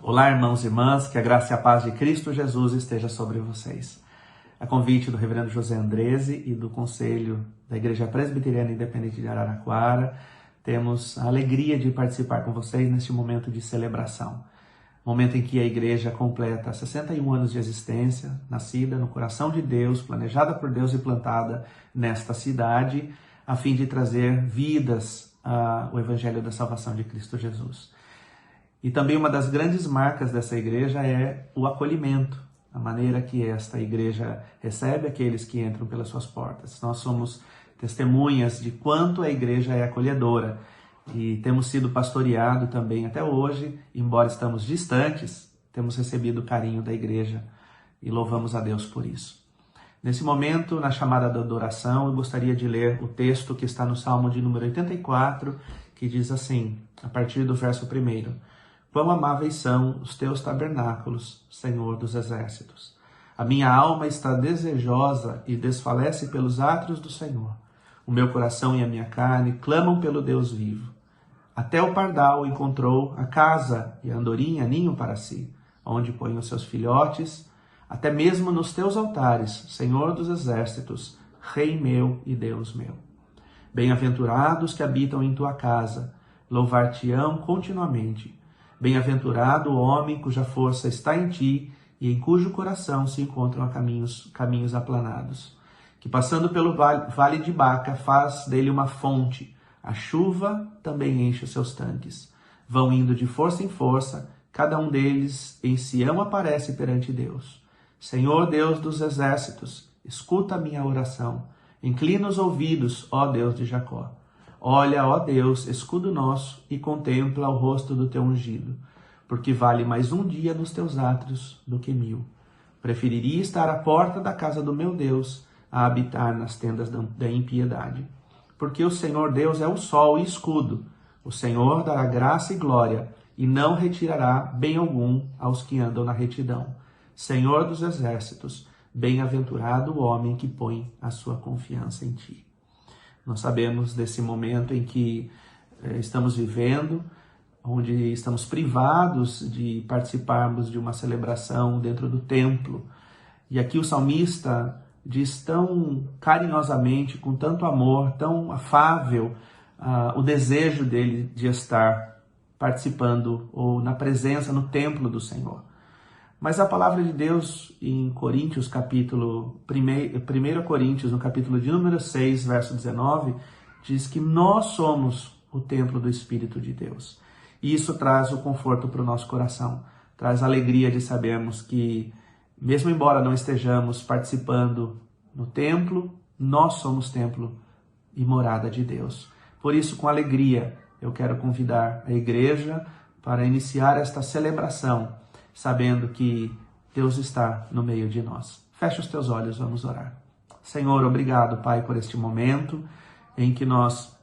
Olá, irmãos e irmãs, que a graça e a paz de Cristo Jesus esteja sobre vocês. A convite do reverendo José Andrese e do Conselho da Igreja Presbiteriana Independente de Araraquara, temos a alegria de participar com vocês neste momento de celebração. Momento em que a igreja completa 61 anos de existência, nascida no coração de Deus, planejada por Deus e plantada nesta cidade, a fim de trazer vidas ao Evangelho da Salvação de Cristo Jesus. E também uma das grandes marcas dessa igreja é o acolhimento, a maneira que esta igreja recebe aqueles que entram pelas suas portas. Nós somos testemunhas de quanto a igreja é acolhedora e temos sido pastoreado também até hoje, embora estamos distantes, temos recebido o carinho da igreja e louvamos a Deus por isso. Nesse momento, na chamada da adoração, eu gostaria de ler o texto que está no Salmo de número 84, que diz assim, a partir do verso 1: Quão amáveis são os teus tabernáculos, Senhor dos exércitos! A minha alma está desejosa e desfalece pelos átrios do Senhor. O meu coração e a minha carne clamam pelo Deus vivo. Até o pardal encontrou a casa e a andorinha ninho para si, onde põe os seus filhotes, até mesmo nos teus altares, Senhor dos exércitos, Rei meu e Deus meu. Bem-aventurados que habitam em tua casa, louvar-te-ão continuamente. Bem-aventurado o homem cuja força está em ti e em cujo coração se encontram caminhos aplanados. Que passando pelo vale de Baca faz dele uma fonte, a chuva também enche os seus tanques. Vão indo de força em força, cada um deles em Sião aparece perante Deus. Senhor Deus dos exércitos, escuta a minha oração. Inclina os ouvidos, ó Deus de Jacó. Olha, ó Deus, escudo nosso, e contempla o rosto do teu ungido, porque vale mais um dia nos teus átrios do que 1000. Preferiria estar à porta da casa do meu Deus a habitar nas tendas da impiedade. Porque o Senhor Deus é o sol e escudo. O Senhor dará graça e glória, e não retirará bem algum aos que andam na retidão. Senhor dos exércitos, bem-aventurado o homem que põe a sua confiança em ti. Nós sabemos desse momento em que estamos vivendo, onde estamos privados de participarmos de uma celebração dentro do templo. E aqui o salmista diz tão carinhosamente, com tanto amor, tão afável, o desejo dele de estar participando ou na presença, no templo do Senhor. Mas a palavra de Deus em Coríntios, 1 Coríntios, no capítulo de número 6, verso 19, diz que nós somos o templo do Espírito de Deus. E isso traz o conforto para o nosso coração, traz a alegria de sabermos que, mesmo embora não estejamos participando no templo, nós somos templo e morada de Deus. Por isso, com alegria, eu quero convidar a igreja para iniciar esta celebração, sabendo que Deus está no meio de nós. Feche os teus olhos, vamos orar. Senhor, obrigado, Pai, por este momento em que nós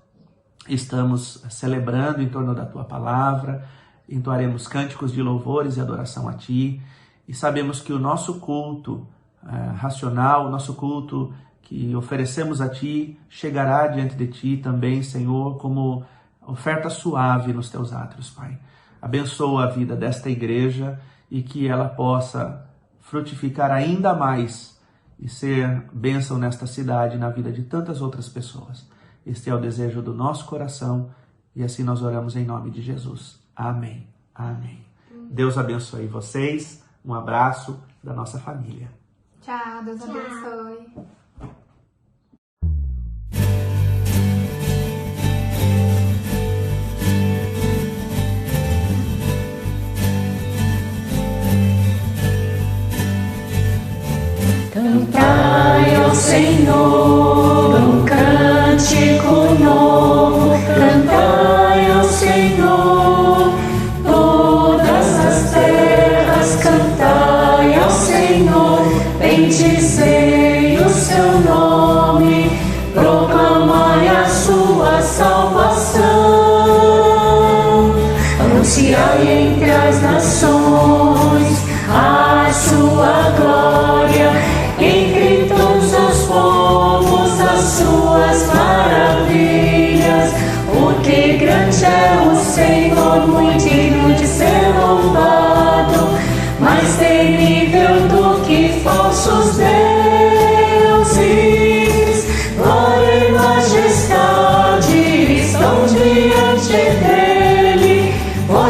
estamos celebrando em torno da Tua Palavra, entoaremos cânticos de louvores e adoração a Ti, e sabemos que o nosso culto racional, o nosso culto que oferecemos a Ti, chegará diante de Ti também, Senhor, como oferta suave nos Teus átrios, Pai. Abençoa a vida desta igreja e que ela possa frutificar ainda mais e ser bênção nesta cidade e na vida de tantas outras pessoas. Este é o desejo do nosso coração e assim nós oramos em nome de Jesus. Amém. Amém. Deus abençoe vocês. Um abraço da nossa família. Tchau, Deus abençoe. Cantai ao Senhor um cântico novo, cantai ao Senhor todas as terras, cantai ao Senhor, bendizei o seu nome, proclamai a sua salvação, anunciai entre as nações a sua glória, entre todos os povos as suas maravilhas, porque grande é o Senhor, muito digno de ser louvado.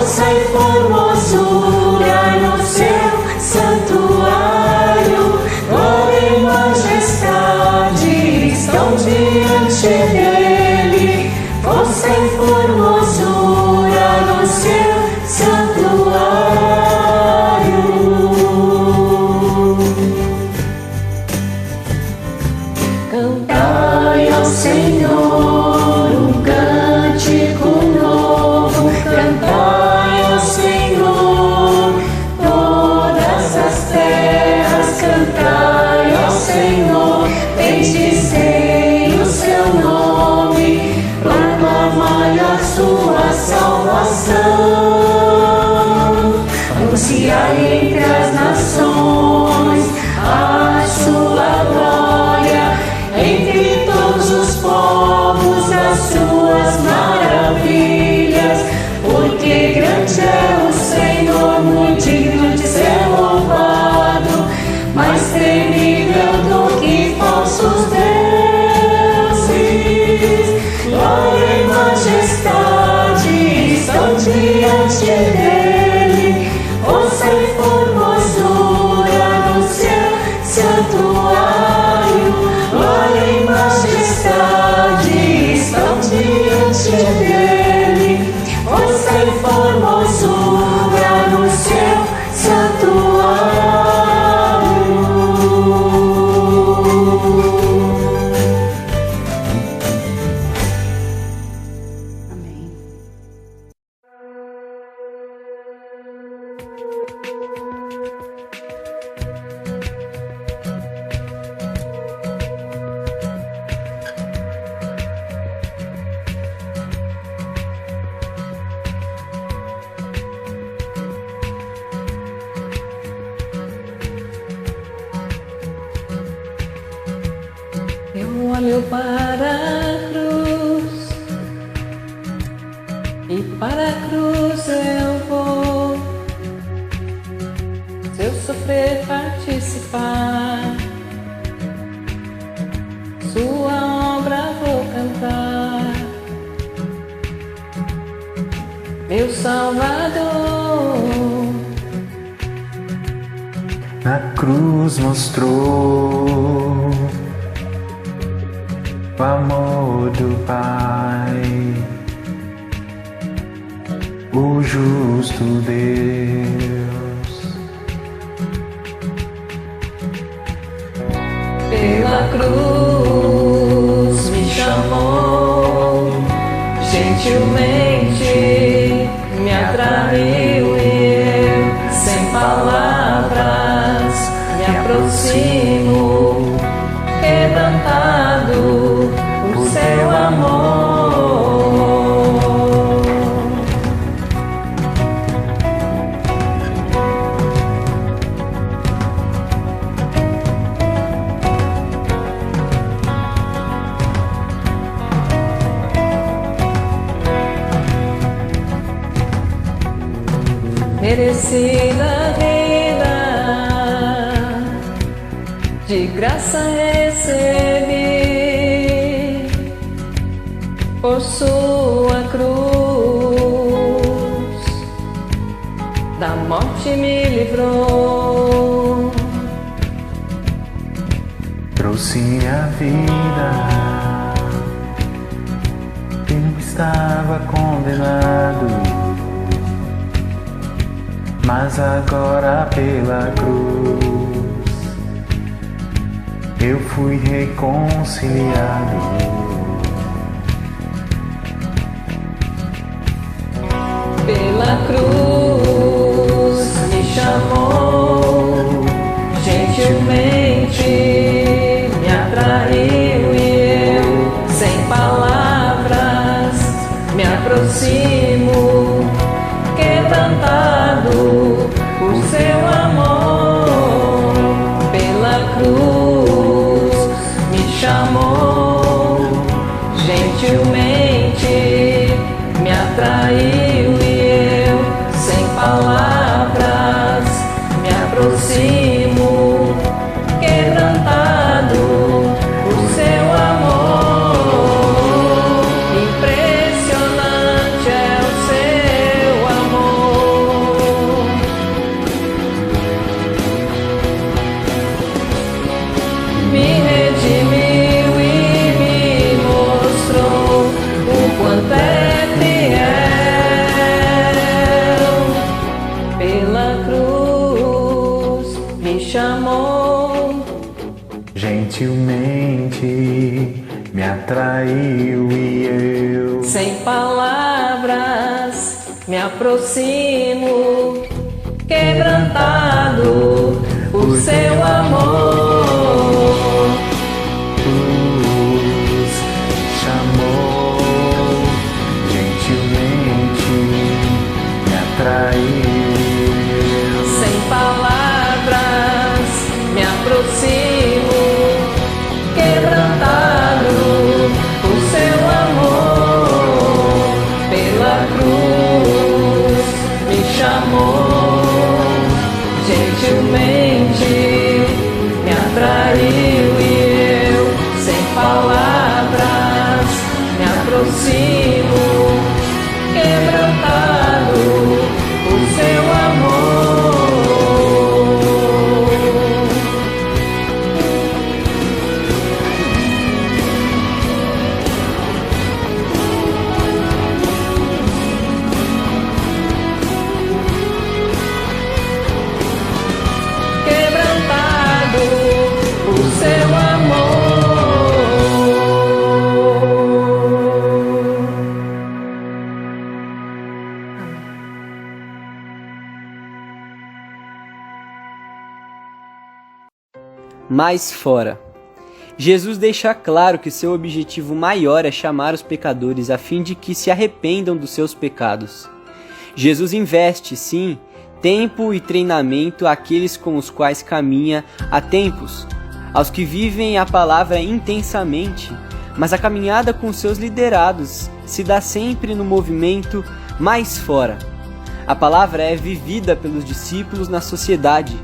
força e formosura no seu santuário, glória e majestade estão diante dele, força e formosura no seu santuário. Cantai ao Senhor um cântico novo, cantai ao Senhor todas as terras, cantai ao Senhor, bendizei o seu nome, proclamai a sua salvação, anunciai entre as nações a sua glória, entre todos os povos as suas maravilhas, porque grande é o Senhor, muito digno de ser louvado, mais temível do que falsos deuses, glória e majestade estão diante dele, força e formosura no seu santuário, glória e majestade estão diante dele, força e formosura no seu santuário. Amém. Eu olho para a cruz e para a cruz eu vou. Se eu sofrer, participar, sua obra vou cantar. Meu Salvador na cruz mostrou o amor do Pai, o justo Deus. pela cruz me chamou, gentilmente me atraiu e eu, sem palavras, me aproximo, quebrantado por seu amor. Merecida vida, de graça recebi, por sua cruz, da morte me livrou. Trouxe a vida, eu estava condenado, mas agora pela cruz eu fui reconciliado. Pela cruz me chamou, gentilmente me atraiu e eu, sem palavras, me aproximo, quebrantado por seu amor. Pela cruz me chamou, gentilmente me atraiu e eu, sem palavras, me aproximo, gentilmente me atraiu e eu, sem palavras, me aproximo, quebrantado por seu amor. Os chamou, gentilmente me atraiu. Sem palavras, me aproximo, quebrantado por seu amor. Pela cruz me chamou, gentilmente me atraiu e eu, sem palavras, me aproximo, quebrantado por seu amor. Quebrantado por seu amor. Mais fora. Jesus deixa claro que seu objetivo maior é chamar os pecadores a fim de que se arrependam dos seus pecados. Jesus investe, sim, tempo e treinamento àqueles com os quais caminha há tempos, aos que vivem a palavra intensamente, mas a caminhada com seus liderados se dá sempre no movimento mais fora. A palavra é vivida pelos discípulos na sociedade,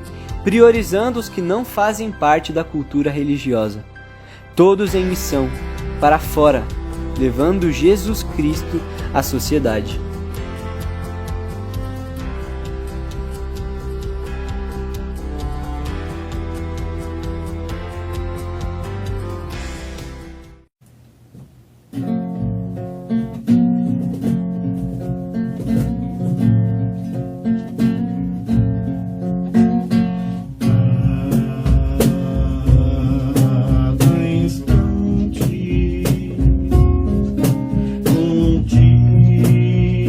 priorizando os que não fazem parte da cultura religiosa. Todos em missão, para fora, levando Jesus Cristo à sociedade. Instante, contigo.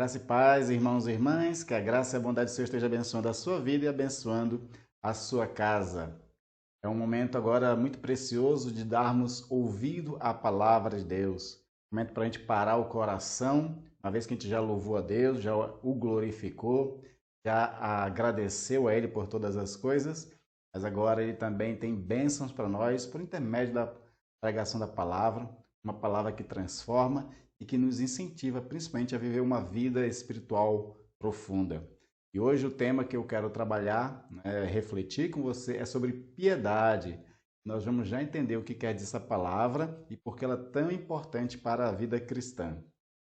Graça e paz, irmãos e irmãs, que a graça e a bondade do Senhor esteja abençoando a sua vida e abençoando a sua casa. É um momento agora muito precioso de darmos ouvido à palavra de Deus. Momento para a gente parar o coração, uma vez que a gente já louvou a Deus, já o glorificou, já agradeceu a Ele por todas as coisas, mas agora Ele também tem bênçãos para nós por intermédio da pregação da palavra, uma palavra que transforma e que nos incentiva principalmente a viver uma vida espiritual profunda. E hoje o tema que eu quero trabalhar, refletir com você, é sobre piedade. Nós vamos já entender o que quer dizer essa palavra e por que ela é tão importante para a vida cristã.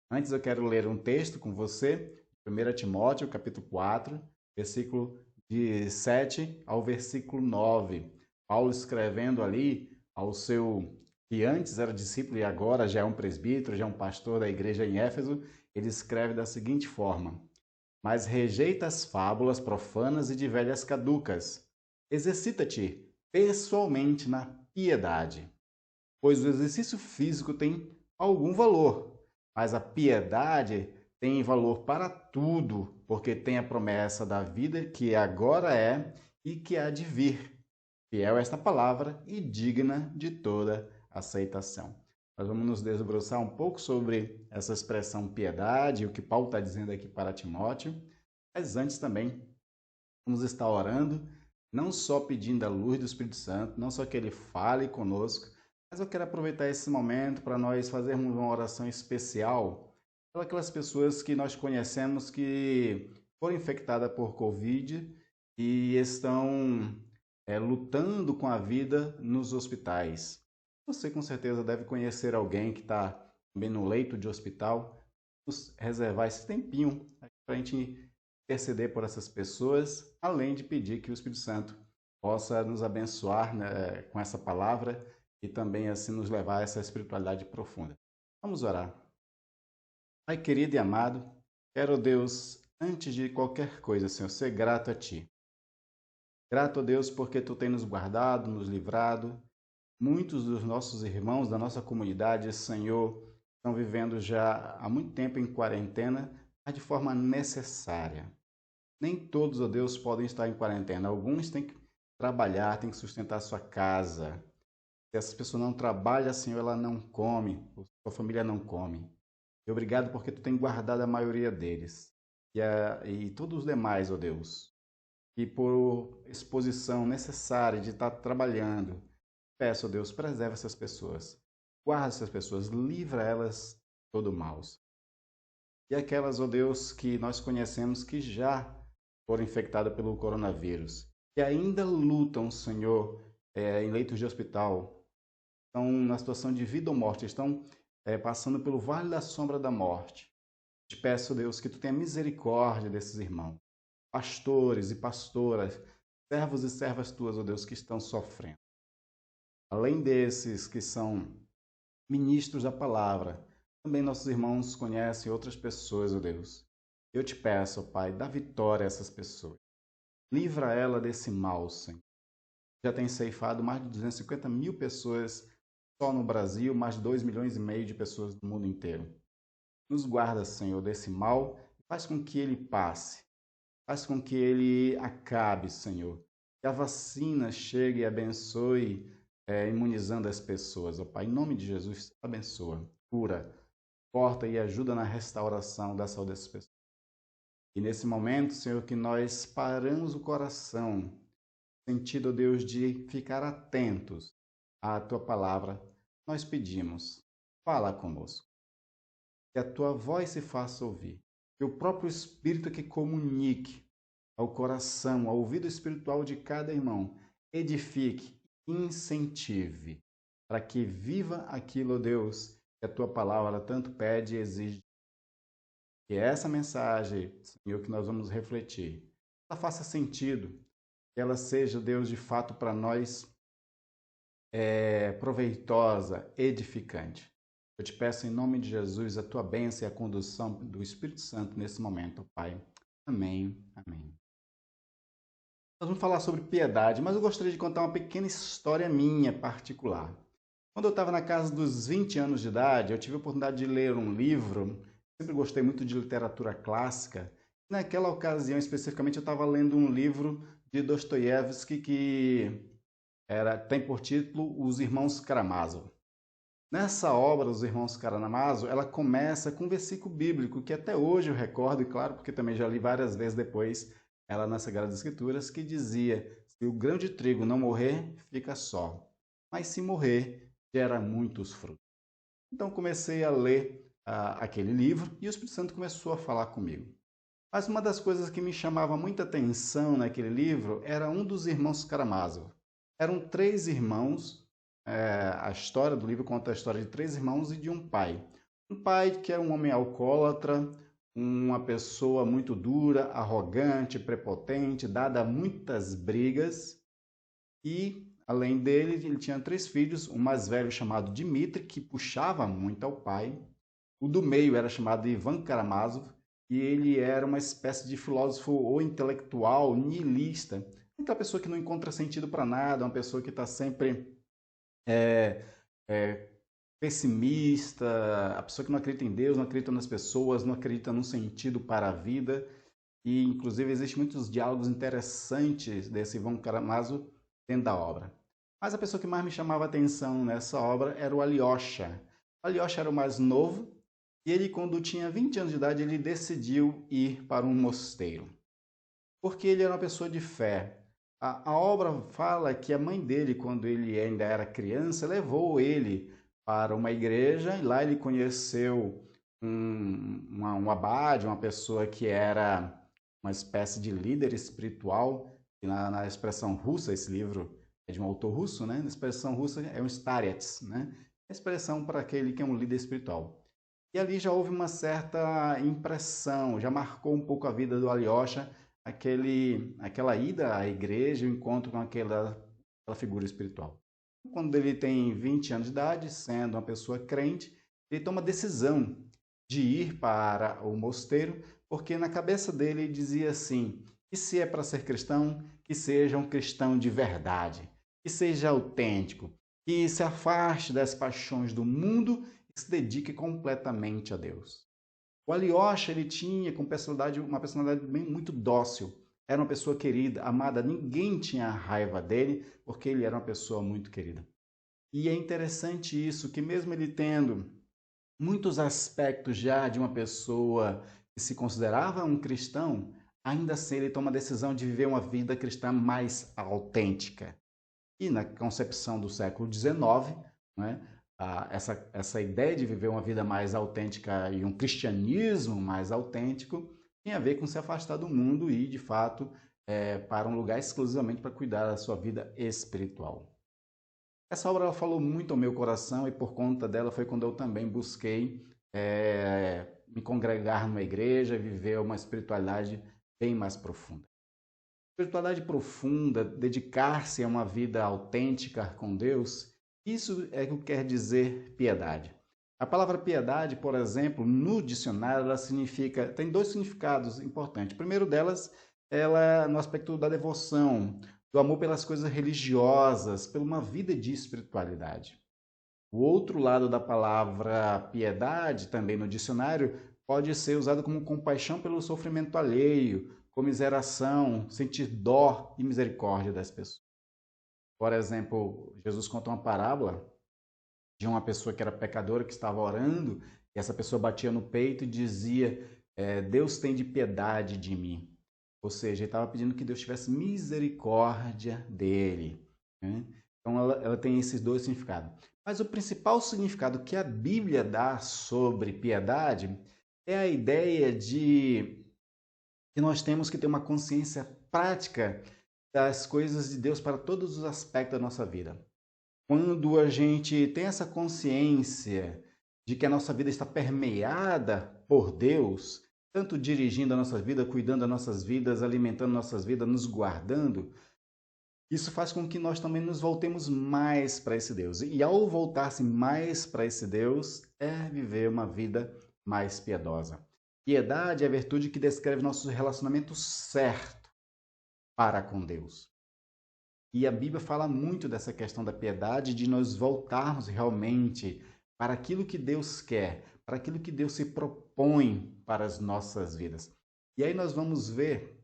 Antes eu quero ler um texto com você, 1 Timóteo, capítulo 4, versículo de 7 ao versículo 9. Paulo escrevendo ali ao seu, que antes era discípulo e agora já é um presbítero, já é um pastor da igreja em Éfeso, ele escreve da seguinte forma: mas rejeita as fábulas profanas e de velhas caducas. Exercita-te pessoalmente na piedade, pois o exercício físico tem algum valor, mas a piedade tem valor para tudo, porque tem a promessa da vida que agora é e que há de vir. Fiel é esta palavra e digna de toda aceitação. Nós vamos nos desbruçar um pouco sobre essa expressão piedade, o que Paulo está dizendo aqui para Timóteo, mas antes também vamos estar orando, não só pedindo a luz do Espírito Santo, não só que Ele fale conosco, mas eu quero aproveitar esse momento para nós fazermos uma oração especial para aquelas pessoas que nós conhecemos que foram infectadas por Covid e estão lutando com a vida nos hospitais. Você com certeza deve conhecer alguém que está também no leito de hospital. Vamos reservar esse tempinho para a gente interceder por essas pessoas, além de pedir que o Espírito Santo possa nos abençoar, né, com essa palavra e também assim nos levar a essa espiritualidade profunda. Vamos orar. Pai querido e amado, quero, Deus, antes de qualquer coisa, Senhor, ser grato a Ti. Grato a Deus porque Tu tem nos guardado, nos livrado. Muitos dos nossos irmãos da nossa comunidade, Senhor, estão vivendo já há muito tempo em quarentena, mas de forma necessária. Nem todos, ó Deus, podem estar em quarentena. Alguns têm que trabalhar, têm que sustentar a sua casa. Se essa pessoa não trabalha, Senhor, ela não come, sua família não come. E obrigado porque Tu tem guardado a maioria deles. E todos os demais, ó Deus, que por exposição necessária de estar trabalhando, peço, ó Deus, preserva essas pessoas, guarda essas pessoas, livra elas de todo mal. E aquelas, ó Deus, que nós conhecemos que já foram infectadas pelo coronavírus, que ainda lutam, Senhor, em leitos de hospital, estão na situação de vida ou morte, estão passando pelo vale da sombra da morte. Te peço, Deus, que Tu tenha misericórdia desses irmãos, pastores e pastoras, servos e servas Tuas, ó Deus, que estão sofrendo. Além desses que são ministros da palavra, também nossos irmãos conhecem outras pessoas, ó Deus. Eu te peço, ó Pai, dá vitória a essas pessoas. Livra ela desse mal, Senhor. Já tem ceifado mais de 250 mil pessoas só no Brasil, mais de 2,5 milhões de pessoas no mundo inteiro. Nos guarda, Senhor, desse mal, faz com que ele passe, faz com que ele acabe, Senhor. Que a vacina chegue e abençoe, imunizando as pessoas, ó Pai, em nome de Jesus, abençoa, cura, porta e ajuda na restauração da saúde dessas pessoas. E nesse momento, Senhor, que nós paramos o coração, sentido, ó Deus, de ficar atentos à Tua palavra, nós pedimos, fala conosco, que a Tua voz se faça ouvir, que o próprio Espírito que comunique ao coração, ao ouvido espiritual de cada irmão, edifique, incentive, para que viva aquilo, Deus, que a Tua palavra tanto pede e exige. Que essa mensagem, Senhor, que nós vamos refletir, ela faça sentido, que ela seja, Deus, de fato para nós proveitosa, edificante. Eu te peço em nome de Jesus a Tua bênção e a condução do Espírito Santo nesse momento, Pai. Amém, amém. Nós vamos falar sobre piedade, mas eu gostaria de contar uma pequena história minha particular. Quando eu estava na casa dos 20 anos de idade, eu tive a oportunidade de ler um livro sempre gostei muito de literatura clássica. Naquela ocasião, especificamente, eu estava lendo um livro de Dostoiévski que tem por título Os Irmãos Karamazov. Nessa obra, Os Irmãos Karamazov, ela começa com um versículo bíblico que até hoje eu recordo, e claro, porque também já li várias vezes depois ela nas Sagradas Escrituras, que dizia: se o grão de trigo não morrer, fica só, mas se morrer, gera muitos frutos. Então comecei a ler aquele livro e o Espírito Santo começou a falar comigo. Mas uma das coisas que me chamava muita atenção naquele livro era um dos irmãos Karamazov. Eram 3 irmãos, a história do livro conta a história de 3 irmãos e de um pai. Um pai que era um homem alcoólatra, uma pessoa muito dura, arrogante, prepotente, dada a muitas brigas. E, além dele, ele tinha 3 filhos, o mais velho chamado Dmitri, que puxava muito ao pai. O do meio era chamado Ivan Karamazov, e ele era uma espécie de filósofo ou intelectual, nihilista. Aquela pessoa que não encontra sentido para nada, uma pessoa que está sempre pessimista, a pessoa que não acredita em Deus, não acredita nas pessoas, não acredita no sentido para a vida. E, inclusive, existem muitos diálogos interessantes desse Ivan Karamazov dentro da obra. Mas a pessoa que mais me chamava a atenção nessa obra era o Alyosha. O Alyosha era o mais novo, e ele, quando tinha 20 anos de idade, ele decidiu ir para um mosteiro, porque ele era uma pessoa de fé. A obra fala que a mãe dele, quando ele ainda era criança, levou ele para uma igreja, e lá ele conheceu um abade, uma pessoa que era uma espécie de líder espiritual. E na expressão russa, esse livro é de um autor russo, né? Na expressão russa é um starets, né? A expressão para aquele que é um líder espiritual. E ali já houve uma certa impressão, já marcou um pouco a vida do Alyosha, aquela ida à igreja, o encontro com aquela figura espiritual. Quando ele tem 20 anos de idade, sendo uma pessoa crente, ele toma a decisão de ir para o mosteiro, porque na cabeça dele dizia assim: que se é para ser cristão, que seja um cristão de verdade, que seja autêntico, que se afaste das paixões do mundo e se dedique completamente a Deus. O Alyosha, ele tinha uma personalidade muito dócil. Era uma pessoa querida, amada. Ninguém tinha raiva dele, porque ele era uma pessoa muito querida. E é interessante isso, que mesmo ele tendo muitos aspectos já de uma pessoa que se considerava um cristão, ainda assim ele toma a decisão de viver uma vida cristã mais autêntica. E na concepção do século XIX, né, essa ideia de viver uma vida mais autêntica e um cristianismo mais autêntico tem a ver com se afastar do mundo e, de fato, para um lugar exclusivamente para cuidar da sua vida espiritual. Essa obra ela falou muito ao meu coração, e por conta dela foi quando eu também busquei me congregar numa igreja, viver uma espiritualidade bem mais profunda. Espiritualidade profunda, dedicar-se a uma vida autêntica com Deus, isso é o que quer dizer piedade. A palavra piedade, por exemplo, no dicionário, ela tem 2 significados importantes. O primeiro delas, ela é no aspecto da devoção, do amor pelas coisas religiosas, por uma vida de espiritualidade. O outro lado da palavra piedade, também no dicionário, pode ser usado como compaixão pelo sofrimento alheio, comiseração, sentir dó e misericórdia das pessoas. Por exemplo, Jesus conta uma parábola de uma pessoa que era pecadora, que estava orando, e essa pessoa batia no peito e dizia: Deus tem de piedade de mim. Ou seja, ele estava pedindo que Deus tivesse misericórdia dele, né? Então ela tem esses 2 significados. Mas o principal significado que a Bíblia dá sobre piedade é a ideia de que nós temos que ter uma consciência prática das coisas de Deus para todos os aspectos da nossa vida. Quando a gente tem essa consciência de que a nossa vida está permeada por Deus, tanto dirigindo a nossa vida, cuidando das nossas vidas, alimentando nossas vidas, nos guardando, isso faz com que nós também nos voltemos mais para esse Deus. E ao voltar-se mais para esse Deus, é viver uma vida mais piedosa. Piedade é a virtude que descreve nosso relacionamento certo para com Deus. E a Bíblia fala muito dessa questão da piedade, de nós voltarmos realmente para aquilo que Deus quer, para aquilo que Deus se propõe propõe para as nossas vidas. E aí nós vamos ver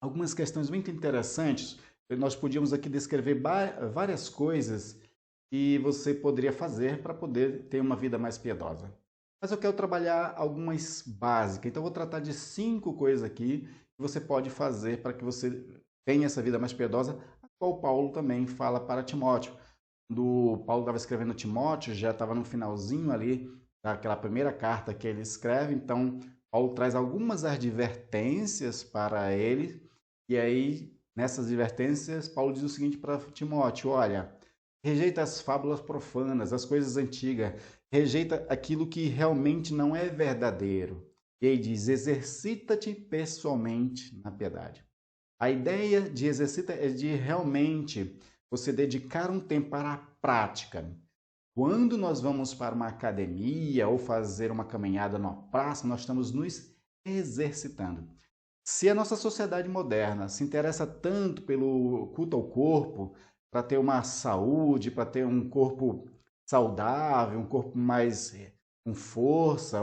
algumas questões muito interessantes. Nós podíamos aqui descrever várias coisas que você poderia fazer para poder ter uma vida mais piedosa. Mas eu quero trabalhar algumas básicas. Então, eu vou tratar de 5 coisas aqui que você pode fazer para que você tenha essa vida mais piedosa, a qual Paulo também fala para Timóteo. Quando Paulo estava escrevendo Timóteo, já estava no finalzinho ali daquela primeira carta que ele escreve. Então, Paulo traz algumas advertências para ele. E aí, nessas advertências, Paulo diz o seguinte para Timóteo: olha, rejeita as fábulas profanas, as coisas antigas, rejeita aquilo que realmente não é verdadeiro. E aí diz: exercita-te pessoalmente na piedade. A ideia de exercita é de realmente você dedicar um tempo para a prática. Quando nós vamos para uma academia ou fazer uma caminhada numa praça, nós estamos nos exercitando. Se a nossa sociedade moderna se interessa tanto pelo culto ao corpo, para ter uma saúde, para ter um corpo saudável, um corpo mais com força,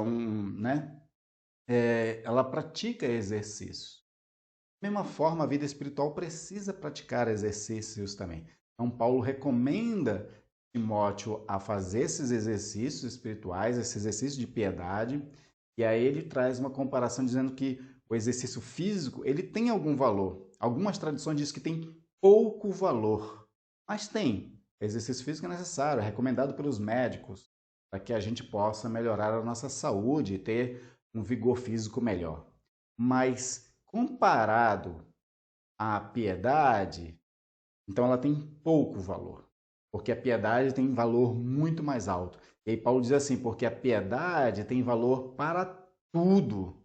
ela pratica exercícios. Da mesma forma, a vida espiritual precisa praticar exercícios também. Então, Paulo recomenda Timóteo a fazer esses exercícios espirituais, esse exercício de piedade, e aí ele traz uma comparação dizendo que o exercício físico ele tem algum valor. Algumas tradições dizem que tem pouco valor, mas tem. Exercício físico é necessário, é recomendado pelos médicos, para que a gente possa melhorar a nossa saúde e ter um vigor físico melhor. Mas, comparado à piedade, então ela tem pouco valor, porque a piedade tem valor muito mais alto. E aí Paulo diz assim, porque a piedade tem valor para tudo,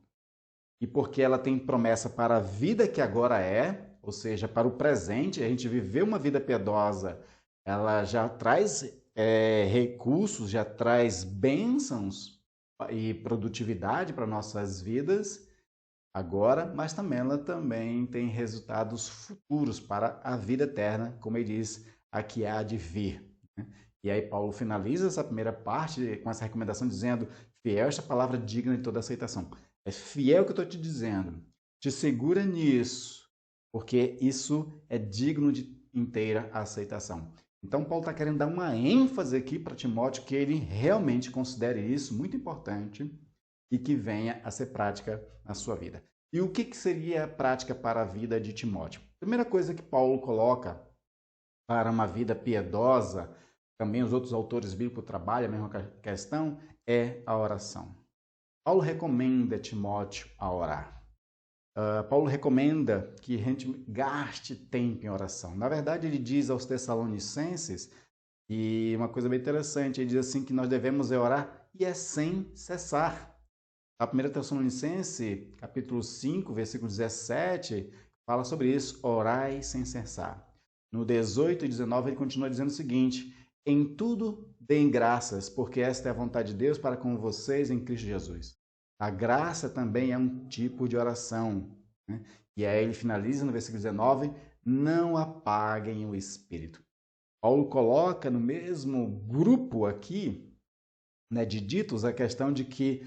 e porque ela tem promessa para a vida que agora é, ou seja, para o presente, a gente viver uma vida piedosa, ela já traz recursos, já traz bênçãos e produtividade para nossas vidas agora, mas também ela também tem resultados futuros para a vida eterna, como ele diz, a que há de vir. E aí Paulo finaliza essa primeira parte com essa recomendação dizendo: fiel esta palavra digna de toda aceitação. É fiel o que eu estou te dizendo. Te segura nisso, porque isso é digno de inteira aceitação. Então, Paulo está querendo dar uma ênfase aqui para Timóteo que ele realmente considere isso muito importante e que venha a ser prática na sua vida. E o que seria prática para a vida de Timóteo? A primeira coisa que Paulo coloca para uma vida piedosa, também os outros autores bíblicos trabalham a mesma questão, é a oração. Paulo recomenda a Timóteo a orar. Paulo recomenda que a gente gaste tempo em oração. Na verdade, ele diz aos Tessalonicenses, e uma coisa bem interessante, ele diz assim que nós devemos orar e é sem cessar. A 1 Tessalonicense, capítulo 5, versículo 17, fala sobre isso, orai sem cessar. No 18 e 19, ele continua dizendo o seguinte: em tudo deem graças, porque esta é a vontade de Deus para com vocês em Cristo Jesus. A graça também é um tipo de oração, né? E aí ele finaliza no versículo 19, não apaguem o Espírito. Paulo coloca no mesmo grupo aqui, né, de ditos a questão de que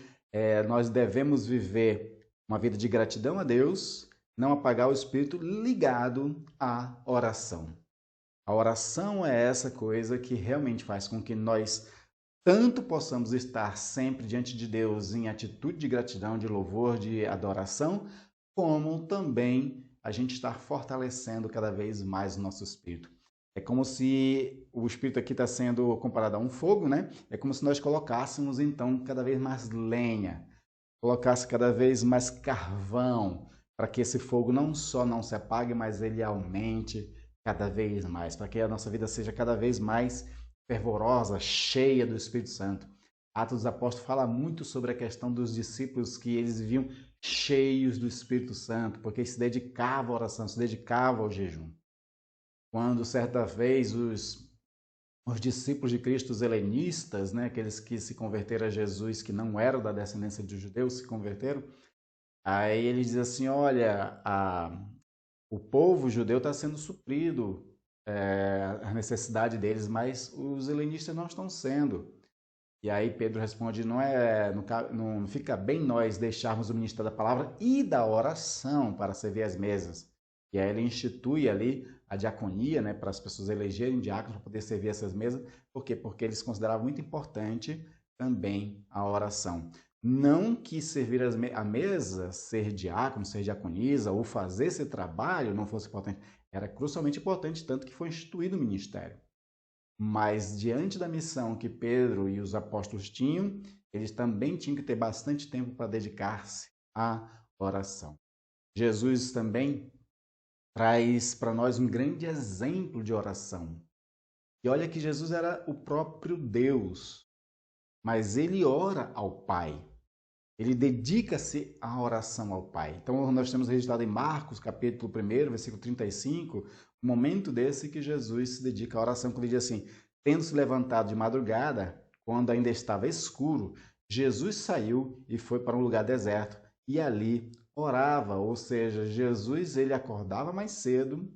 nós devemos viver uma vida de gratidão a Deus, não apagar o Espírito ligado à oração. A oração é essa coisa que realmente faz com que nós tanto possamos estar sempre diante de Deus em atitude de gratidão, de louvor, de adoração, como também a gente estar fortalecendo cada vez mais o nosso espírito. É como se o espírito aqui está sendo comparado a um fogo, né? É como se nós colocássemos, então, cada vez mais lenha, colocasse cada vez mais carvão, para que esse fogo não só não se apague, mas ele aumente cada vez mais, para que a nossa vida seja cada vez mais fervorosa, cheia do Espírito Santo. Atos dos Apóstolos fala muito sobre a questão dos discípulos que eles viviam cheios do Espírito Santo, porque eles se dedicavam à oração, se dedicavam ao jejum. Quando certa vez os discípulos de Cristo, os helenistas, né, aqueles que se converteram a Jesus, que não eram da descendência de judeus, se converteram, aí ele diz assim, olha, o povo judeu está sendo suprido, a necessidade deles, mas os helenistas não estão sendo. E aí Pedro responde, não fica bem nós deixarmos o ministério da palavra e da oração para servir as mesas. E aí ele institui ali a diaconia, né, para as pessoas elegerem diáconos para poder servir essas mesas. Por quê? Porque eles consideravam muito importante também a oração. Não que servir a mesa, ser diácono, ser diaconisa ou fazer esse trabalho não fosse importante. Era crucialmente importante, tanto que foi instituído o ministério. Mas diante da missão que Pedro e os apóstolos tinham, eles também tinham que ter bastante tempo para dedicar-se à oração. Jesus também traz para nós um grande exemplo de oração. E olha que Jesus era o próprio Deus, mas ele ora ao Pai. Ele dedica-se à oração ao Pai. Então nós temos registrado em Marcos, capítulo 1, versículo 35, um momento desse que Jesus se dedica à oração, quando ele diz assim, tendo se levantado de madrugada, quando ainda estava escuro, Jesus saiu e foi para um lugar deserto e ali orava, ou seja, Jesus ele acordava mais cedo,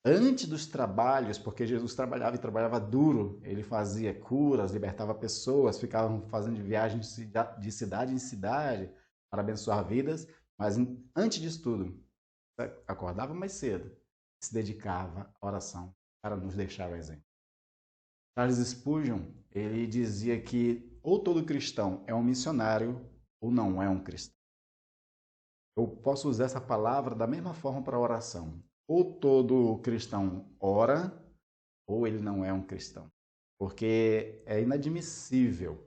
antes dos trabalhos, porque Jesus trabalhava e trabalhava duro, ele fazia curas, libertava pessoas, ficavam fazendo viagens de cidade em cidade para abençoar vidas, mas antes disso tudo, acordava mais cedo, se dedicava à oração para nos deixar o exemplo. Charles Spurgeon, ele dizia que ou todo cristão é um missionário ou não é um cristão. Eu posso usar essa palavra da mesma forma para a oração. Ou todo cristão ora, ou ele não é um cristão. Porque é inadmissível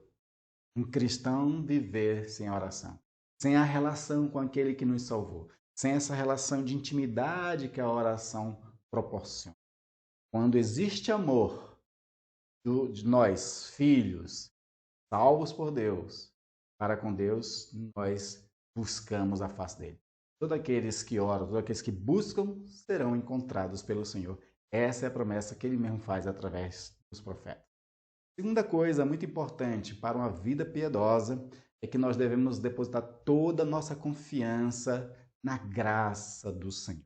um cristão viver sem oração, sem a relação com aquele que nos salvou, sem essa relação de intimidade que a oração proporciona. Quando existe amor de nós, filhos, salvos por Deus, para com Deus, nós buscamos a face dele. Todos aqueles que oram, todos aqueles que buscam, serão encontrados pelo Senhor. Essa é a promessa que ele mesmo faz através dos profetas. Segunda coisa muito importante para uma vida piedosa é que nós devemos depositar toda a nossa confiança na graça do Senhor.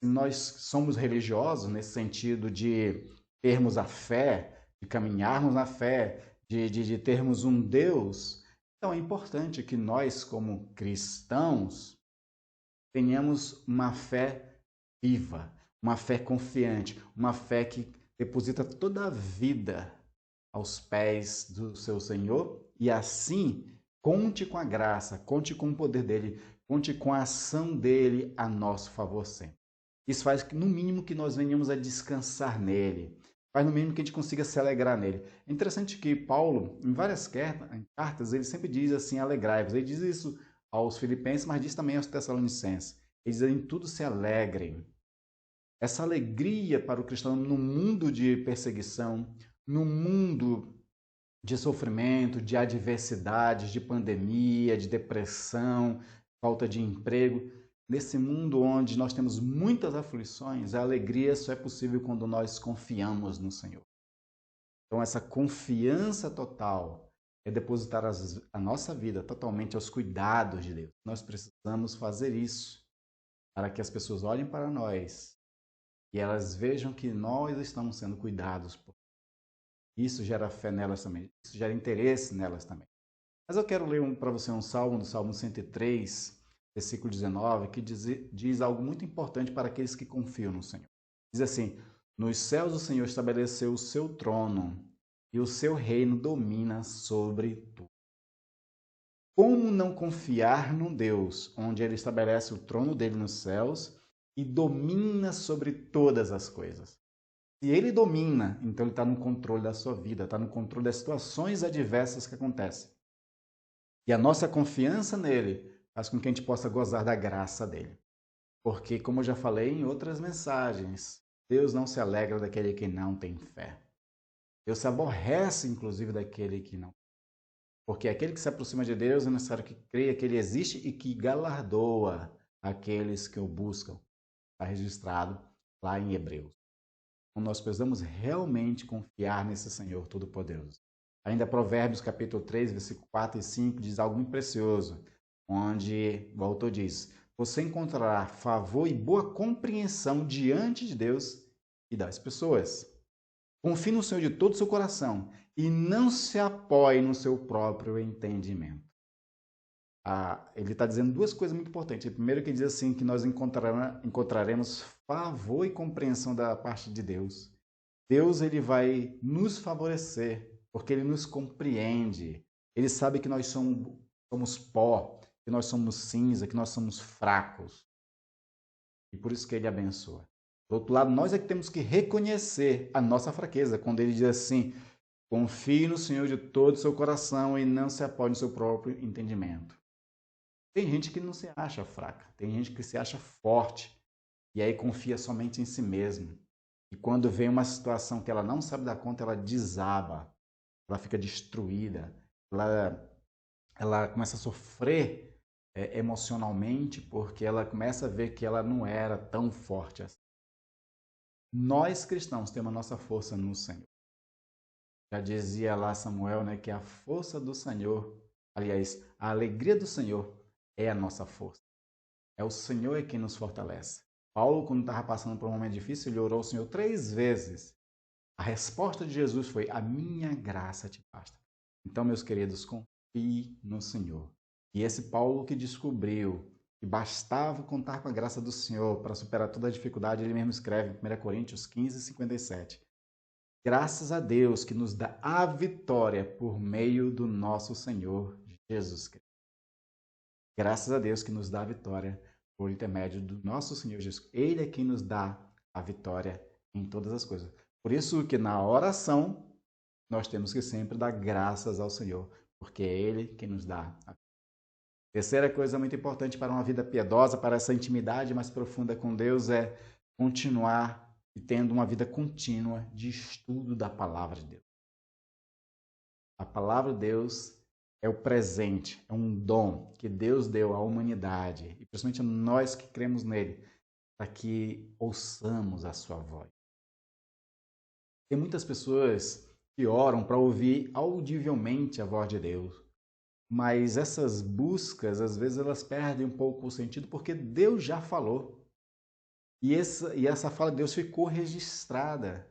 Se nós somos religiosos nesse sentido de termos a fé, de caminharmos na fé, de termos um Deus, então é importante que nós, como cristãos, tenhamos uma fé viva, uma fé confiante, uma fé que deposita toda a vida aos pés do seu Senhor e assim conte com a graça, conte com o poder dele, conte com a ação dele a nosso favor sempre. Isso faz que, no mínimo, que nós venhamos a descansar nele, faz no mínimo que a gente consiga se alegrar nele. É interessante que Paulo, em várias cartas, ele sempre diz assim, alegrai-vos. Ele diz isso aos filipenses, mas diz também aos tessalonicenses. Ele diz, em tudo se alegrem. Essa alegria para o cristão no mundo de perseguição, no mundo de sofrimento, de adversidades, de pandemia, de depressão, falta de emprego, nesse mundo onde nós temos muitas aflições, a alegria só é possível quando nós confiamos no Senhor. Então, essa confiança total é depositar a nossa vida totalmente aos cuidados de Deus. Nós precisamos fazer isso para que as pessoas olhem para nós e elas vejam que nós estamos sendo cuidados por Deus. Isso gera fé nelas também, isso gera interesse nelas também. Mas eu quero ler para você um salmo, do Salmo 103, versículo 19, que diz algo muito importante para aqueles que confiam no Senhor. Diz assim, nos céus o Senhor estabeleceu o seu trono e o seu reino domina sobre tudo. Como não confiar num Deus onde ele estabelece o trono dele nos céus e domina sobre todas as coisas? Se ele domina, então ele está no controle da sua vida, está no controle das situações adversas que acontecem. E a nossa confiança nele faz com que a gente possa gozar da graça dele. Porque, como eu já falei em outras mensagens, Deus não se alegra daquele que não tem fé. Deus se aborrece, inclusive, daquele que não. Porque aquele que se aproxima de Deus é necessário que creia que ele existe e que galardoa aqueles que o buscam. Está registrado lá em Hebreus. Então, nós precisamos realmente confiar nesse Senhor Todo-Poderoso. Ainda Provérbios, capítulo 3, versículo 4 e 5, diz algo muito precioso, onde o autor diz, você encontrará favor e boa compreensão diante de Deus e das pessoas. Confie no Senhor de todo o seu coração e não se apoie no seu próprio entendimento. Ele está dizendo duas coisas muito importantes. Primeiro, que ele diz assim, que nós encontraremos favor e compreensão da parte de Deus. Deus, ele vai nos favorecer, porque ele nos compreende. Ele sabe que nós somos pó, que nós somos cinza, que nós somos fracos. E por isso que ele abençoa. Do outro lado, nós é que temos que reconhecer a nossa fraqueza, quando ele diz assim, confie no Senhor de todo o seu coração e não se apoie no seu próprio entendimento. Tem gente que não se acha fraca, tem gente que se acha forte e aí confia somente em si mesmo. E quando vem uma situação que ela não sabe dar conta, ela desaba, ela fica destruída, ela começa a sofrer emocionalmente porque ela começa a ver que ela não era tão forte assim. Nós cristãos temos a nossa força no Senhor. Já dizia lá Samuel, né, que a força do Senhor, aliás, a alegria do Senhor é a nossa força. É o Senhor quem nos fortalece. Paulo, quando estava passando por um momento difícil, ele orou ao Senhor 3 vezes. A resposta de Jesus foi, a minha graça te basta. Então, meus queridos, confie no Senhor. E esse Paulo que descobriu que bastava contar com a graça do Senhor para superar toda a dificuldade, ele mesmo escreve em 1 Coríntios 15, 57. Graças a Deus que nos dá a vitória por meio do nosso Senhor Jesus Cristo. Graças a Deus que nos dá a vitória por intermédio do nosso Senhor Jesus. Ele é quem nos dá a vitória em todas as coisas. Por isso que na oração nós temos que sempre dar graças ao Senhor, porque é Ele quem nos dá a vitória. Terceira coisa muito importante para uma vida piedosa, para essa intimidade mais profunda com Deus, é continuar e tendo uma vida contínua de estudo da Palavra de Deus. A Palavra de Deus é o presente, é um dom que Deus deu à humanidade, e principalmente a nós que cremos nele, para que ouçamos a sua voz. Tem muitas pessoas que oram para ouvir audivelmente a voz de Deus, mas essas buscas, às vezes, elas perdem um pouco o sentido, porque Deus já falou. E essa fala de Deus ficou registrada.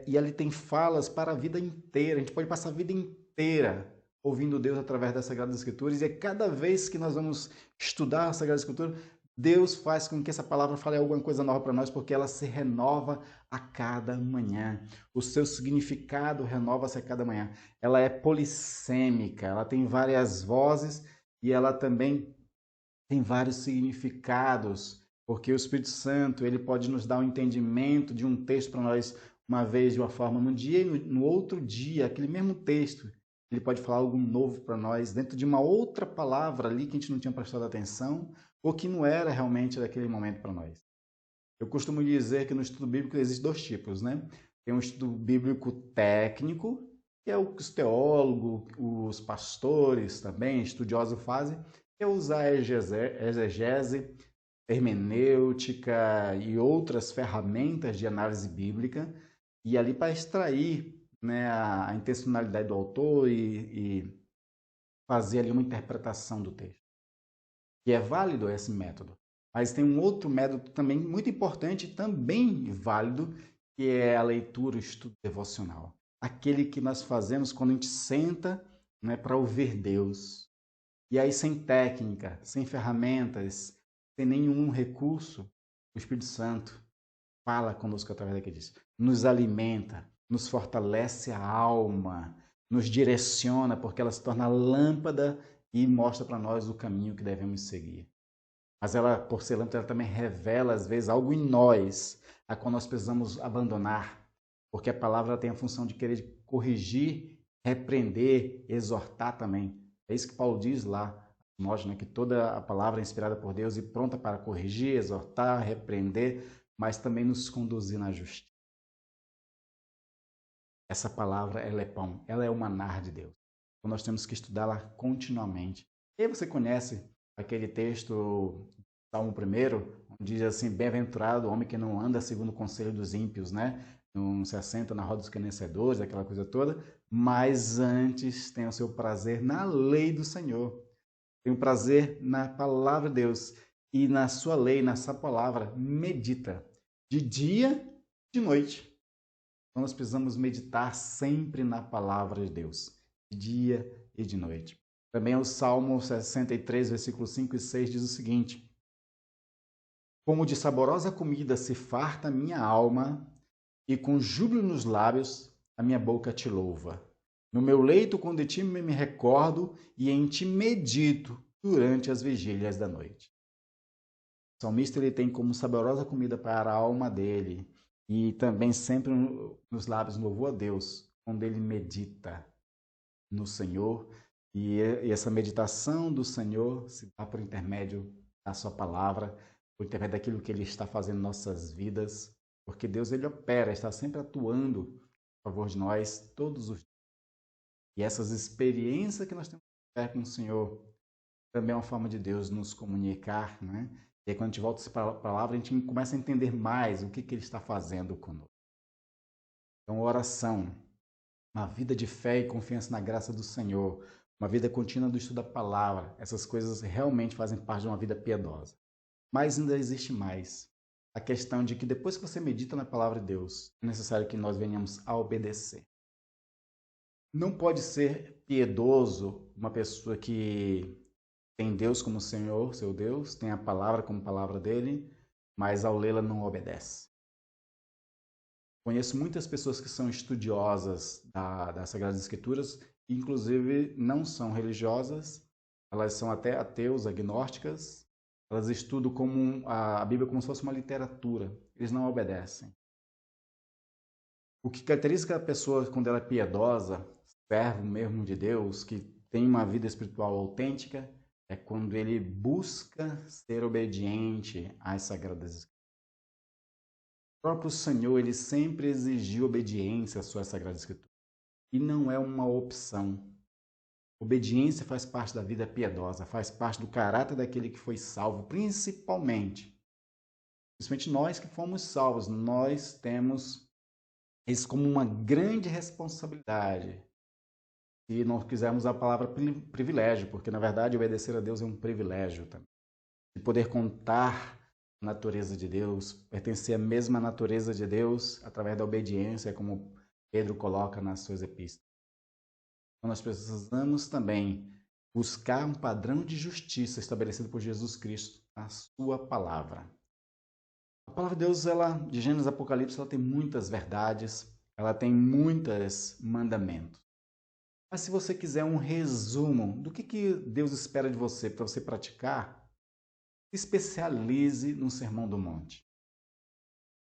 E ali tem falas para a vida inteira. A gente pode passar a vida inteira ouvindo Deus através das Sagradas Escrituras. E cada vez que nós vamos estudar as Sagradas Escrituras, Deus faz com que essa palavra fale alguma coisa nova para nós, porque ela se renova a cada manhã. O seu significado renova-se a cada manhã. Ela é polissêmica, ela tem várias vozes e ela também tem vários significados, porque o Espírito Santo ele pode nos dar um entendimento de um texto para nós uma vez de uma forma no dia e no outro dia, aquele mesmo texto, ele pode falar algo novo para nós dentro de uma outra palavra ali que a gente não tinha prestado atenção, ou que não era realmente daquele momento para nós. Eu costumo dizer que no estudo bíblico existem 2 tipos, né? Tem um estudo bíblico técnico, que é o que os teólogos, os pastores também, estudiosos fazem, que é usar exegese, hermenêutica e outras ferramentas de análise bíblica, e ali para extrair, né, a intencionalidade do autor e fazer ali uma interpretação do texto. E é válido esse método. Mas tem um outro método também muito importante, também válido, que é a leitura, o estudo devocional. Aquele que nós fazemos quando a gente senta, né, para ouvir Deus. E aí sem técnica, sem ferramentas, sem nenhum recurso, o Espírito Santo fala conosco através daquilo, nos alimenta, nos fortalece a alma, nos direciona, porque ela se torna lâmpada e mostra para nós o caminho que devemos seguir. Mas ela, por ser lâmpada, ela também revela, às vezes, algo em nós, a qual nós precisamos abandonar, porque a palavra tem a função de querer corrigir, repreender, exortar também. É isso que Paulo diz lá, mostra, né, que toda a palavra é inspirada por Deus e pronta para corrigir, exortar, repreender, mas também nos conduzir na justiça. Essa palavra, ela é pão, ela é o maná de Deus. Então nós temos que estudá-la continuamente. E aí você conhece aquele texto, Salmo 1, onde diz assim, bem-aventurado o homem que não anda segundo o conselho dos ímpios, né? Não se assenta na roda dos escarnecedores, aquela coisa toda, mas antes tem o seu prazer na lei do Senhor. Tem o prazer na palavra de Deus e na sua lei, na sua palavra, medita de dia e de noite. Então nós precisamos meditar sempre na palavra de Deus, de dia e de noite. Também o Salmo 63, versículos 5 e 6 diz o seguinte: como de saborosa comida se farta a minha alma, e com júbilo nos lábios a minha boca te louva. No meu leito, quando de ti me recordo, e em ti medito durante as vigílias da noite. O salmista ele tem como saborosa comida para a alma dele, e também sempre nos lábios louvor a Deus, quando ele medita no Senhor, e essa meditação do Senhor se dá por intermédio da sua palavra, por intermédio daquilo que Ele está fazendo em nossas vidas, porque Deus ele opera, está sempre atuando a favor de nós todos os dias. E essas experiências que nós temos com o Senhor também é uma forma de Deus nos comunicar, né? E aí, quando a gente volta para a palavra, a gente começa a entender mais o que Ele está fazendo conosco. Então, oração, uma vida de fé e confiança na graça do Senhor, uma vida contínua do estudo da palavra, essas coisas realmente fazem parte de uma vida piedosa. Mas ainda existe mais. A questão de que depois que você medita na palavra de Deus, é necessário que nós venhamos a obedecer. Não pode ser piedoso uma pessoa que tem Deus como Senhor, seu Deus, tem a palavra como palavra dele, mas ao lê-la não obedece. Conheço muitas pessoas que são estudiosas das Sagradas Escrituras, inclusive não são religiosas, elas são até ateus, agnósticas, elas estudam como a Bíblia como se fosse uma literatura, eles não obedecem. O que caracteriza a pessoa quando ela é piedosa, servo mesmo de Deus, que tem uma vida espiritual autêntica, é quando ele busca ser obediente às Sagradas Escrituras. O próprio Senhor, ele sempre exigiu obediência às suas Sagradas Escrituras. E não é uma opção. Obediência faz parte da vida piedosa, faz parte do caráter daquele que foi salvo, principalmente nós que fomos salvos. Nós temos isso como uma grande responsabilidade. Se nós quisermos a palavra privilégio, porque na verdade obedecer a Deus é um privilégio também. De poder contar a natureza de Deus, pertencer à mesma natureza de Deus através da obediência, como Pedro coloca nas suas epístolas. Então, nós precisamos também buscar um padrão de justiça estabelecido por Jesus Cristo na sua palavra. A palavra de Deus, de Gênesis a Apocalipse, ela tem muitas verdades, ela tem muitos mandamentos. Mas se você quiser um resumo do que Deus espera de você para você praticar, se especialize no Sermão do Monte.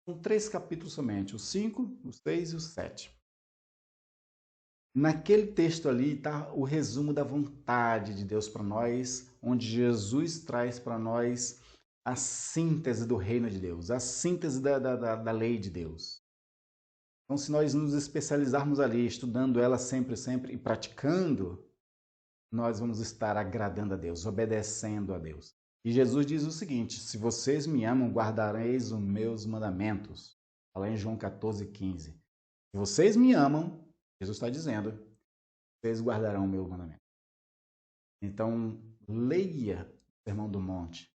São 3 capítulos somente, o 5, o 6 e o 7. Naquele texto ali está o resumo da vontade de Deus para nós, onde Jesus traz para nós a síntese do reino de Deus, a síntese da lei de Deus. Então, se nós nos especializarmos ali, estudando ela sempre e praticando, nós vamos estar agradando a Deus, obedecendo a Deus. E Jesus diz o seguinte: se vocês me amam, guardareis os meus mandamentos. Fala em João 14:15. Se vocês me amam, Jesus está dizendo, vocês guardarão o meu mandamento. Então, leia o Sermão do Monte,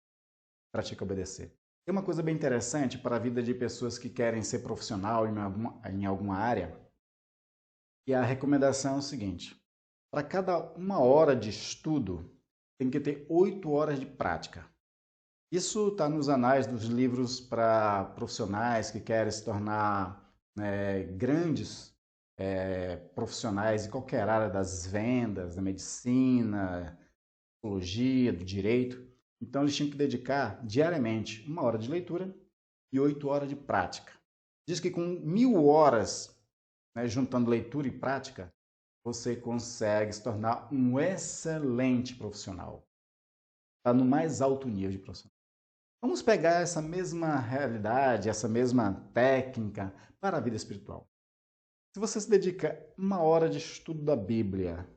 pratique obedecer. Tem uma coisa bem interessante para a vida de pessoas que querem ser profissional em alguma área, e a recomendação é o seguinte: para cada 1 hora de estudo, tem que ter 8 horas de prática. Isso está nos anais dos livros para profissionais que querem se tornar grandes profissionais em qualquer área das vendas, da medicina, psicologia, do direito. Então, eles tinham que dedicar diariamente 1 hora de leitura e 8 horas de prática. Diz que com 1000 horas, juntando leitura e prática, você consegue se tornar um excelente profissional. Está no mais alto nível de profissional. Vamos pegar essa mesma realidade, essa mesma técnica para a vida espiritual. Se você se dedica 1 hora de estudo da Bíblia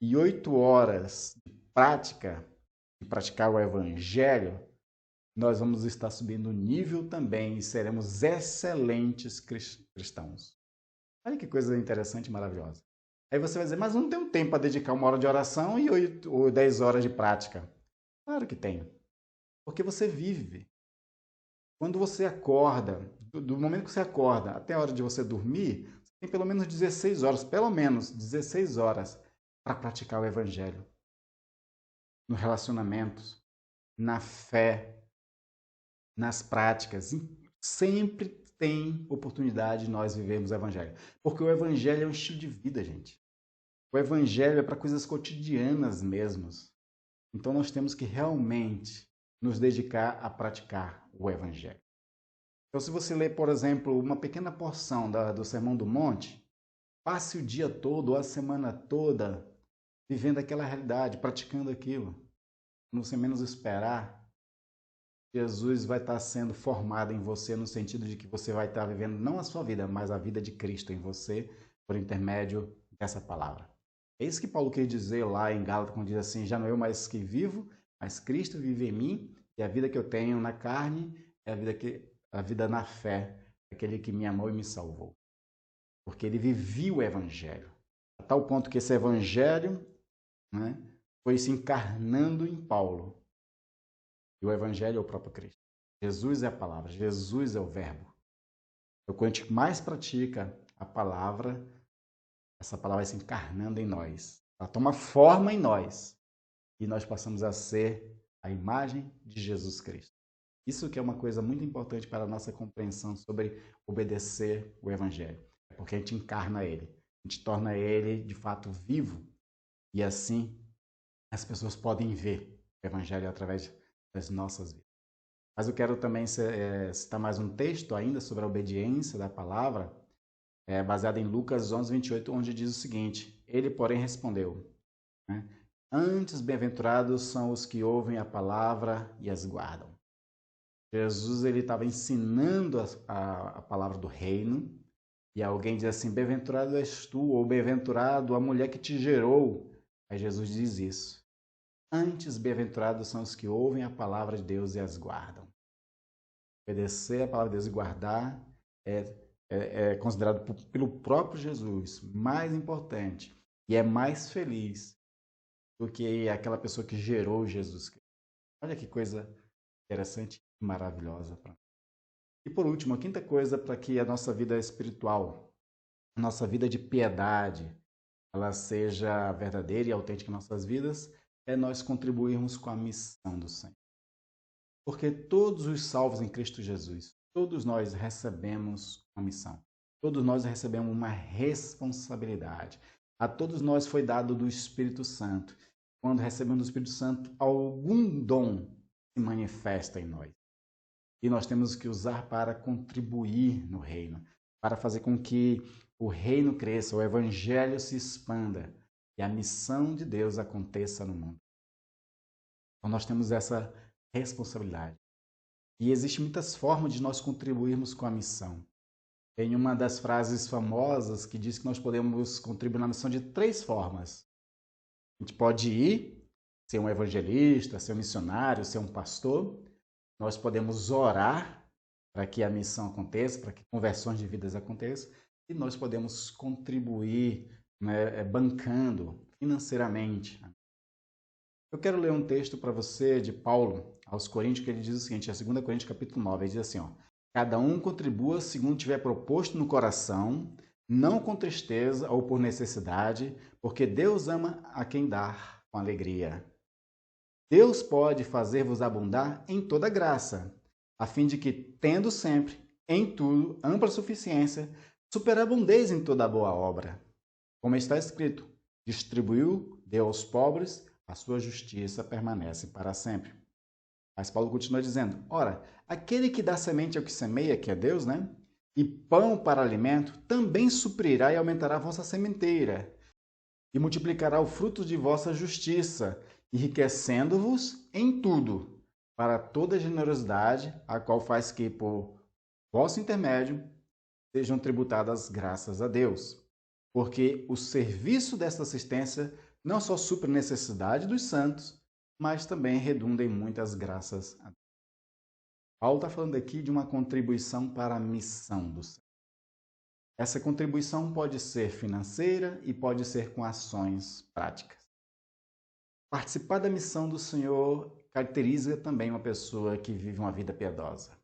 e 8 horas de prática, de praticar o Evangelho, nós vamos estar subindo o nível também e seremos excelentes cristãos. Olha que coisa interessante e maravilhosa. Aí você vai dizer, mas não tenho tempo para dedicar 1 hora de oração e 8 ou 10 horas de prática. Claro que tenho. Porque você vive. Quando você acorda, do momento que você acorda até a hora de você dormir, você tem pelo menos 16 horas, para praticar o Evangelho. Nos relacionamentos, na fé, nas práticas. Sempre tem oportunidade de nós vivermos o Evangelho. Porque o Evangelho é um estilo de vida, gente. O Evangelho é para coisas cotidianas mesmo. Então nós temos que realmente nos dedicar a praticar o Evangelho. Então, se você ler, por exemplo, uma pequena porção do Sermão do Monte, passe o dia todo ou a semana toda vivendo aquela realidade, praticando aquilo. Quando você menos esperar, Jesus vai estar sendo formado em você no sentido de que você vai estar vivendo não a sua vida, mas a vida de Cristo em você por intermédio dessa palavra. É isso que Paulo quer dizer lá em Gálatas, quando diz assim, já não eu mais que vivo, mas Cristo vive em mim, e a vida que eu tenho na carne é a vida na fé, aquele que me amou e me salvou. Porque ele vivia o Evangelho. A tal ponto que esse Evangelho, né, foi se encarnando em Paulo. E o Evangelho é o próprio Cristo. Jesus é a palavra, Jesus é o verbo. Então, quando a gente mais pratica a palavra, essa palavra vai se encarnando em nós. Ela toma forma em nós. E nós passamos a ser a imagem de Jesus Cristo. Isso que é uma coisa muito importante para a nossa compreensão sobre obedecer o Evangelho. É porque a gente encarna ele. A gente torna ele, de fato, vivo. E assim, as pessoas podem ver o Evangelho através das nossas vidas. Mas eu quero também citar mais um texto ainda sobre a obediência da palavra, baseado em Lucas 11, 28, onde diz o seguinte, ele, porém, respondeu, né, antes bem-aventurados são os que ouvem a palavra e as guardam. Jesus ele estava ensinando a palavra do reino, e alguém diz assim, bem-aventurado és tu, ou bem-aventurado a mulher que te gerou. Aí Jesus diz isso. Antes, bem-aventurados são os que ouvem a palavra de Deus e as guardam. Obedecer a palavra de Deus e guardar é considerado pelo próprio Jesus mais importante e é mais feliz do que aquela pessoa que gerou Jesus. Olha que coisa interessante e maravilhosa. E por último, a quinta coisa para que a nossa vida espiritual, a nossa vida de piedade, ela seja verdadeira e autêntica em nossas vidas, é nós contribuirmos com a missão do Senhor. Porque todos os salvos em Cristo Jesus, todos nós recebemos uma missão. Todos nós recebemos uma responsabilidade. A todos nós foi dado do Espírito Santo. Quando recebemos do Espírito Santo, algum dom se manifesta em nós. E nós temos que usar para contribuir no reino, para fazer com que o reino cresça, o evangelho se expanda e a missão de Deus aconteça no mundo. Então nós temos essa responsabilidade. E existem muitas formas de nós contribuirmos com a missão. Tem uma das frases famosas que diz que nós podemos contribuir na missão de 3 formas. A gente pode ir, ser um evangelista, ser um missionário, ser um pastor. Nós podemos orar para que a missão aconteça, para que conversões de vidas aconteçam. E nós podemos contribuir, né, bancando financeiramente. Eu quero ler um texto para você de Paulo aos Coríntios, que ele diz o seguinte, é 2 Coríntios capítulo 9, ele diz assim, cada um contribua segundo tiver proposto no coração, não com tristeza ou por necessidade, porque Deus ama a quem dá com alegria. Deus pode fazer-vos abundar em toda graça, a fim de que, tendo sempre, em tudo, ampla suficiência, superabundeis em toda boa obra. Como está escrito, distribuiu, deu aos pobres, a sua justiça permanece para sempre. Mas Paulo continua dizendo, ora, aquele que dá semente ao que semeia, que é Deus, né? E pão para alimento, também suprirá e aumentará a vossa sementeira, e multiplicará o fruto de vossa justiça, enriquecendo-vos em tudo, para toda generosidade, a qual faz que, por vosso intermédio, sejam tributadas graças a Deus. Porque o serviço desta assistência não só supre a necessidade dos santos, mas também redunda em muitas graças a Deus. Paulo está falando aqui de uma contribuição para a missão do Senhor. Essa contribuição pode ser financeira e pode ser com ações práticas. Participar da missão do Senhor caracteriza também uma pessoa que vive uma vida piedosa.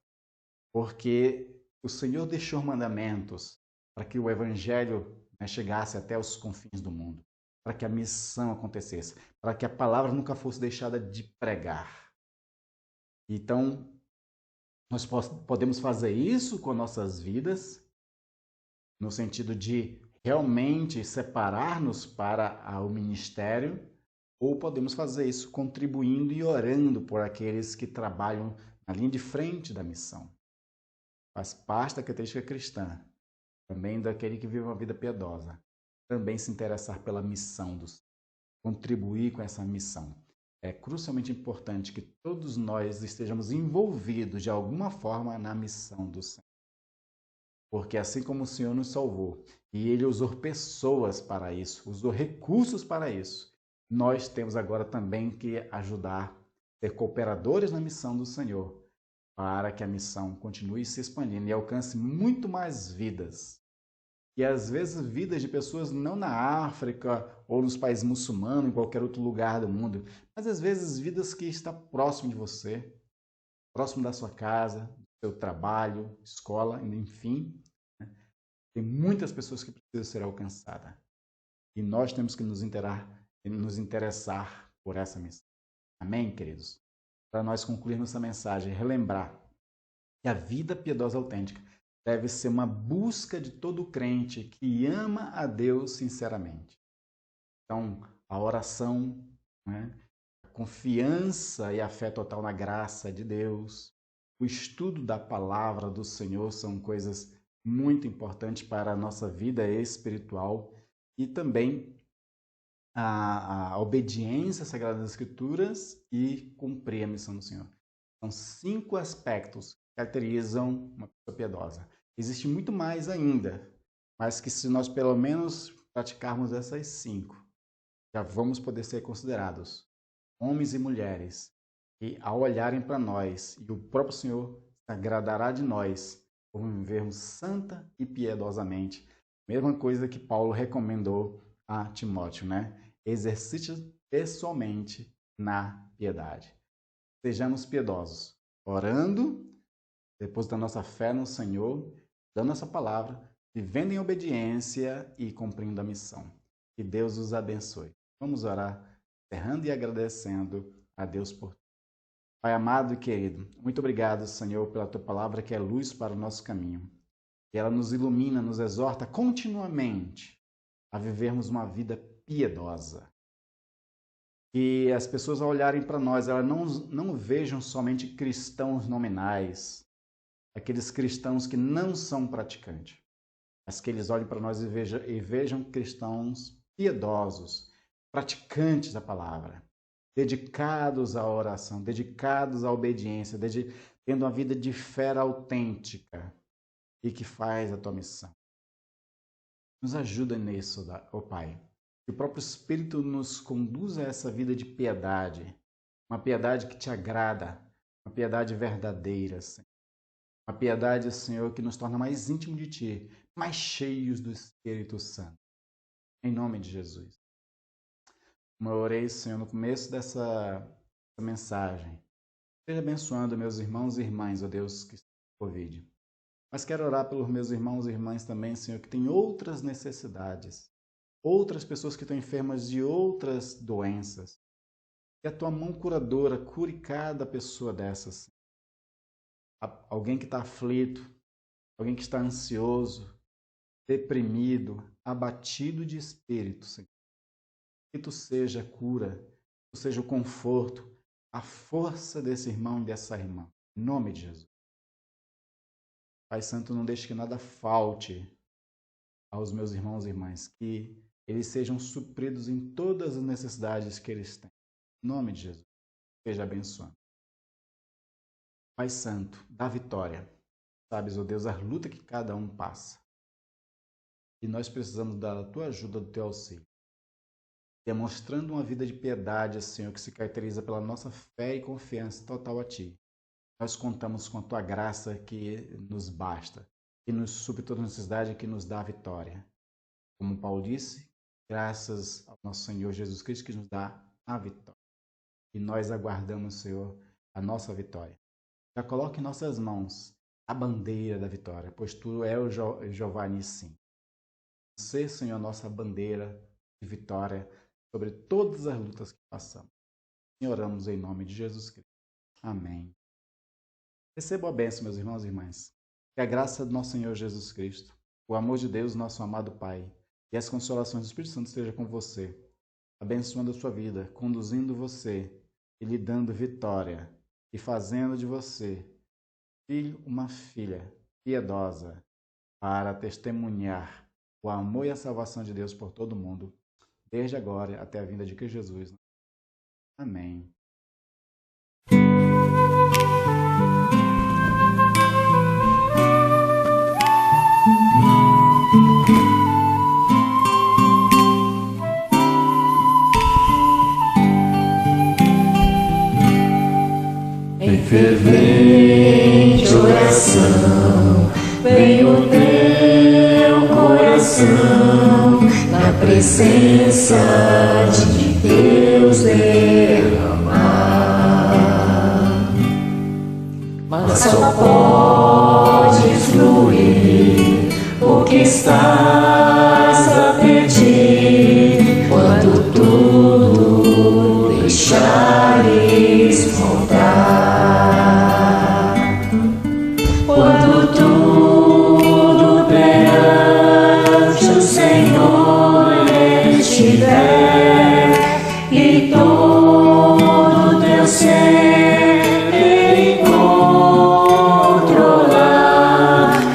Porque O Senhor deixou mandamentos para que o Evangelho, né, chegasse até os confins do mundo, para que a missão acontecesse, para que a palavra nunca fosse deixada de pregar. Então, nós podemos fazer isso com nossas vidas, no sentido de realmente separar-nos para o ministério, ou podemos fazer isso contribuindo e orando por aqueles que trabalham na linha de frente da missão. Faz parte da característica cristã, também daquele que vive uma vida piedosa, também se interessar pela missão do Senhor, contribuir com essa missão. É crucialmente importante que todos nós estejamos envolvidos de alguma forma na missão do Senhor. Porque assim como o Senhor nos salvou e Ele usou pessoas para isso, usou recursos para isso, nós temos agora também que ajudar, ser cooperadores na missão do Senhor, para que a missão continue se expandindo e alcance muito mais vidas. E às vezes vidas de pessoas não na África ou nos países muçulmanos, em qualquer outro lugar do mundo, mas às vezes vidas que estão próximo de você, próximo da sua casa, do seu trabalho, escola, enfim. Né? Tem muitas pessoas que precisam ser alcançadas. E nós temos que nos interessar por essa missão. Amém, queridos? Para nós concluirmos essa mensagem, relembrar que a vida piedosa autêntica deve ser uma busca de todo crente que ama a Deus sinceramente. Então, a oração, né? A confiança e a fé total na graça de Deus, o estudo da palavra do Senhor são coisas muito importantes para a nossa vida espiritual e também a obediência às Sagradas Escrituras e cumprir a missão do Senhor. São 5 aspectos que caracterizam uma pessoa piedosa. Existe muito mais ainda, mas que se nós pelo menos praticarmos essas 5, já vamos poder ser considerados homens e mulheres que, ao olharem para nós, e o próprio Senhor se agradará de nós por vivermos santa e piedosamente. Mesma coisa que Paulo recomendou a Timóteo, né? Exercite pessoalmente na piedade. Sejamos piedosos, orando, depositando nossa fé no Senhor, dando nossa palavra, vivendo em obediência e cumprindo a missão. Que Deus os abençoe. Vamos orar, encerrando e agradecendo a Deus por tudo. Pai amado e querido, muito obrigado, Senhor, pela Tua palavra que é luz para o nosso caminho. E ela nos ilumina, nos exorta continuamente a vivermos uma vida piedosa. Que as pessoas, ao olharem para nós, elas não vejam somente cristãos nominais, aqueles cristãos que não são praticantes, mas que eles olhem para nós e vejam cristãos piedosos, praticantes da palavra, dedicados à oração, dedicados à obediência, tendo uma vida de fé autêntica e que faz a tua missão. Nos ajuda nisso, ó Pai. Que o próprio Espírito nos conduza a essa vida de piedade, uma piedade que te agrada, uma piedade verdadeira, Senhor. Uma piedade, Senhor, que nos torna mais íntimos de Ti, mais cheios do Espírito Santo. Em nome de Jesus. Como eu orei, Senhor, no começo dessa mensagem, esteja abençoando meus irmãos e irmãs, ó Deus, que estão com Covid. Mas quero orar pelos meus irmãos e irmãs também, Senhor, que têm outras necessidades, outras pessoas que estão enfermas de outras doenças. Que a Tua mão curadora cure cada pessoa dessas. Alguém que está aflito, alguém que está ansioso, deprimido, abatido de espírito, Senhor. Que Tu seja a cura, Tu seja o conforto, a força desse irmão e dessa irmã. Em nome de Jesus. Pai Santo, não deixe que nada falte aos meus irmãos e irmãs, que eles sejam supridos em todas as necessidades que eles têm. Em nome de Jesus. Seja abençoado. Pai Santo, dá vitória. Sabes, ó Deus, a luta que cada um passa. E nós precisamos da Tua ajuda, do Teu auxílio. Demonstrando uma vida de piedade, Senhor, que se caracteriza pela nossa fé e confiança total a Ti. Nós contamos com a Tua graça que nos basta, que nos supre toda necessidade e que nos dá a vitória. Como Paulo disse, graças ao nosso Senhor Jesus Cristo que nos dá a vitória. E nós aguardamos, Senhor, a nossa vitória. Já coloque em nossas mãos a bandeira da vitória, pois tu és o Jeová Nissim. Você, Senhor, a nossa bandeira de vitória sobre todas as lutas que passamos. E oramos em nome de Jesus Cristo. Amém. Receba a bênção, meus irmãos e irmãs. Que a graça do nosso Senhor Jesus Cristo, o amor de Deus, nosso amado Pai, e as consolações do Espírito Santo estejam com você, abençoando a sua vida, conduzindo você e lhe dando vitória e fazendo de você, filho, uma filha piedosa, para testemunhar o amor e a salvação de Deus por todo o mundo, desde agora até a vinda de Cristo Jesus. Amém. Em fervente oração, vem o teu coração na presença de Deus derramar. Mas só pode fluir o que estás a pedir quando tudo deixares faltar. Quando tudo perante o Senhor estiver e todo teu ser Ele controlar,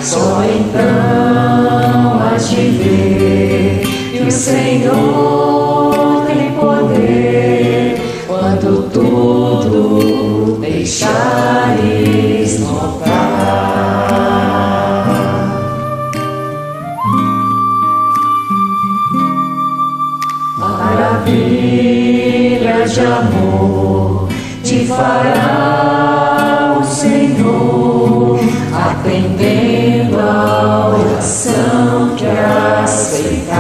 só então has de ver que o Senhor tem poder quando tudo deixares faltar. Maravilha de amor te fará o Senhor, atendendo a oração que aceitar.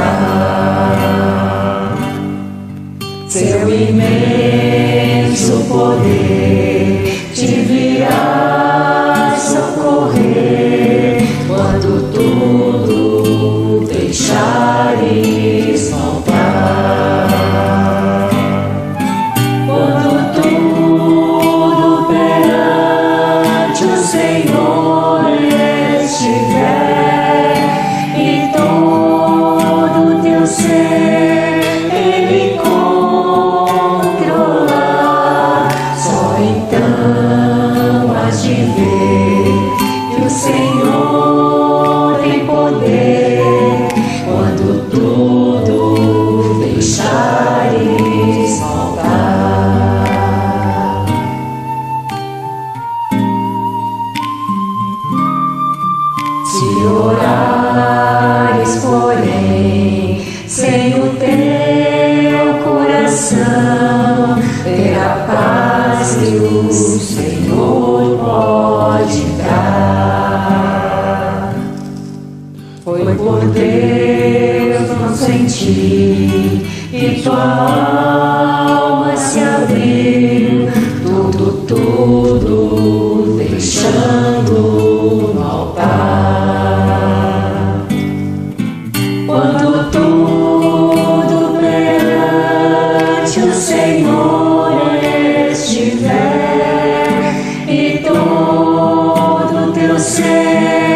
Seu imenso poder te virá socorrer quando tudo deixares faltar. Quando tudo perante o Senhor estiver e todo teu ser Ele controlar, só então has de ver que o Senhor tem poder quando tudo deixares faltar. Se orares, porém, sem o teu coração, terá paz que o Senhor pode dar. Foi por Deus não sentir e tua alma se abriu, tudo deixando no altar. Quando tudo perante o Senhor estiver e todo teu ser